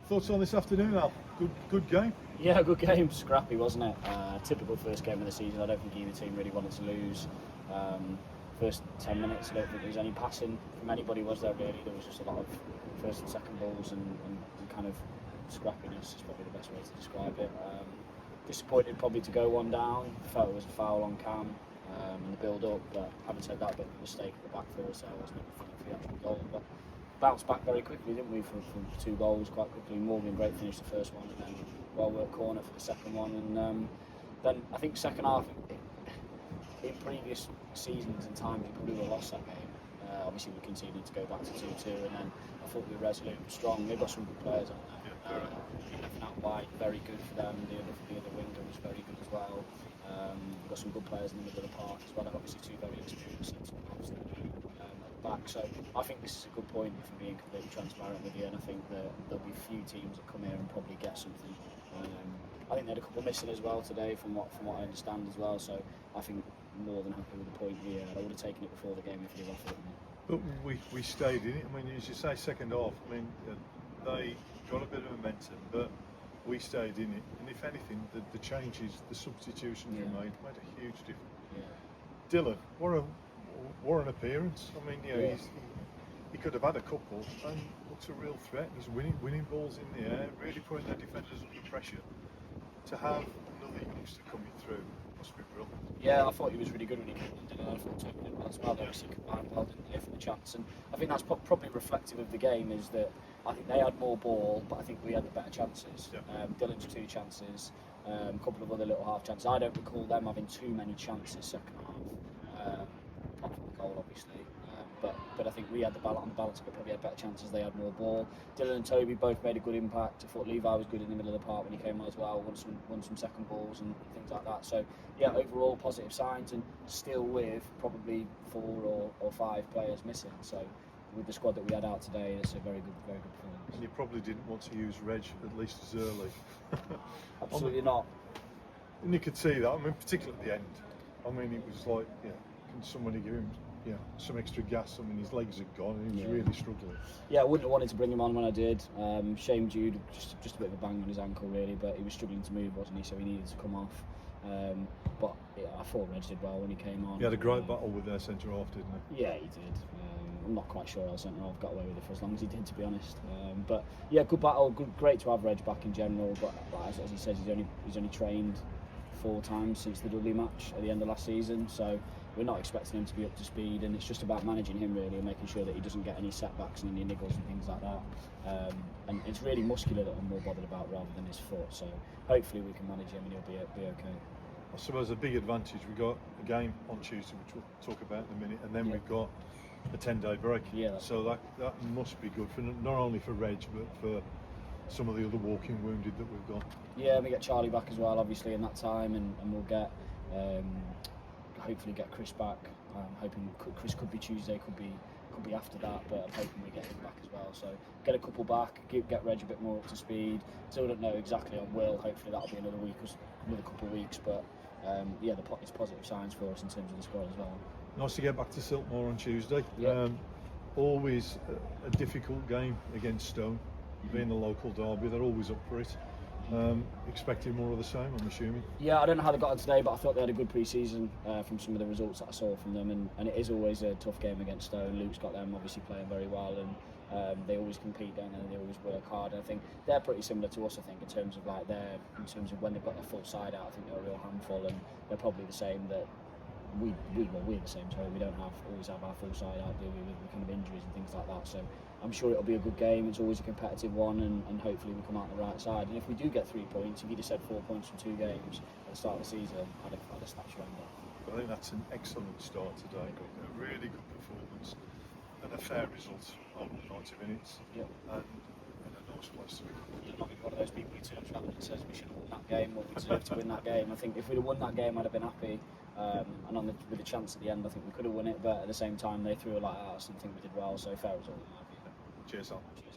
Thoughts on this afternoon, Al? Good game? Yeah, good game. Scrappy, wasn't it? Typical first game of the season. I don't think either team really wanted to lose. First 10 minutes, I don't think there was any passing from anybody, was there really? There was just a lot of first and second balls and kind of scrappiness is probably the best way to describe it. Disappointed probably to go one down. Felt it was a foul on Cam in the build-up, but having said that, a bit of a mistake at the back for us, so I wasn't for the actual goal. But bounced back very quickly, didn't we, from 2 goals quite quickly. Morgan great finish the first one, and then well-worked corner for the second one. And then I think second half, in previous seasons and times, we probably would have lost that game. Obviously, we continued to go back to 2-2, and then I thought we were resolute, strong. They've got some good players on there. Looking out wide, very good for them. The other winger was very good as well. We've got some good players in the middle of the park as well. Obviously, 2 very experienced centre halves at the back. So I think this is a good point for being completely transparent with you, and I think that there'll be few teams that come here and probably get something. I think they had a couple missing as well today, from what I understand as well. So I think more than happy with the point here. I would have taken it before the game if you'd offered it me. But we stayed in it. I mean, as you say, second half. I mean, they got a bit of momentum, but we stayed in it. And if anything, the changes, the substitutions we made a huge difference. Yeah. Dylan, what an appearance! I mean, he could have had a couple, and looks a real threat. He's winning balls in the air, really putting their defenders under pressure. To have another youngster coming through must be brilliant. Yeah, I thought he was really good when he came in, didn't I? I thought he did well as well. They obviously combined well, didn't they, for the chance. And I think that's probably reflective of the game, is that I think they had more ball, but I think we had the better chances. Yeah. Dylan's 2 chances, a couple of other little half chances. I don't recall them having too many chances second half, apart from the goal, obviously. But I think we had the balance. On the balance of it, probably had better chances. They had more ball. Dylan and Toby both made a good impact. I thought Levi was good in the middle of the park when he came on as well. Won some second balls and things like that. So yeah, overall positive signs, and still with probably 4 or 5 players missing. So with the squad that we had out today, it's a very good performance. And you probably didn't want to use Reg at least as early. Absolutely not. And you could see that. I mean, particularly at the end. I mean, it was like, can somebody give him some extra gas? I mean, his legs had gone and he was really struggling. Yeah, I wouldn't have wanted to bring him on when I did. Shame Jude, just a bit of a bang on his ankle really, but he was struggling to move, wasn't he? So he needed to come off. But I thought Reg did well when he came on. He had a great battle with their centre half, didn't he? Yeah, he did. I'm not quite sure how centre half got away with it for as long as he did, to be honest. But yeah, good battle. Great to have Reg back in general. But as he says, he's only trained 4 times since the Dudley match at the end of last season. So we're not expecting him to be up to speed, and it's just about managing him really and making sure that he doesn't get any setbacks and any niggles and things like that. And it's really muscular that I'm more bothered about rather than his foot. So hopefully we can manage him and he'll be okay. I suppose a big advantage, we got a game on Tuesday, which we'll talk about in a minute, and then we've got a 10-day break. Yeah. So that must be good for not only for Reg but for some of the other walking wounded that we've got. Yeah, we get Charlie back as well, obviously, in that time, and we'll get hopefully get Chris back. Hoping Chris could be Tuesday, could be after that, but I'm hoping we get him back as well. So get a couple back, get Reg a bit more up to speed. Still don't know exactly on Will. Hopefully that'll be another week or another couple of weeks. But it's positive signs for us in terms of the squad as well. Nice to get back to Siltmore on Tuesday. Yep. Always a difficult game against Stone. Being a local derby, they're always up for it. Expecting more of the same, I'm assuming. Yeah, I don't know how they got on today, but I thought they had a good pre-season from some of the results that I saw from them, and it is always a tough game against Stone. Luke's got them obviously playing very well, and they always compete, don't they? They always work hard, and I think they're pretty similar to us. I think in terms of when they've got their full side out, I think they're a real handful, and they're probably the same that we're the same. Sorry, we don't always have our full side out, do we? With kind of injuries and things like that. So I'm sure it'll be a good game. It's always a competitive one, and hopefully we come out on the right side. And if we do get 3 points, if you'd have said 4 points from 2 games at the start of the season, I'd have snatched your hand off. I think that's an excellent start today. A really good performance and a fair result on 90 minutes. Yeah. And a nice place to be. You're not one of those people who turns around and says we should have won that game or we deserve to win that game. I think if we'd have won that game, I'd have been happy. And with the chance at the end, I think we could have won it. But at the same time, they threw a lot at us and I think we did well. So fair result. Cheers, Al. Cheers.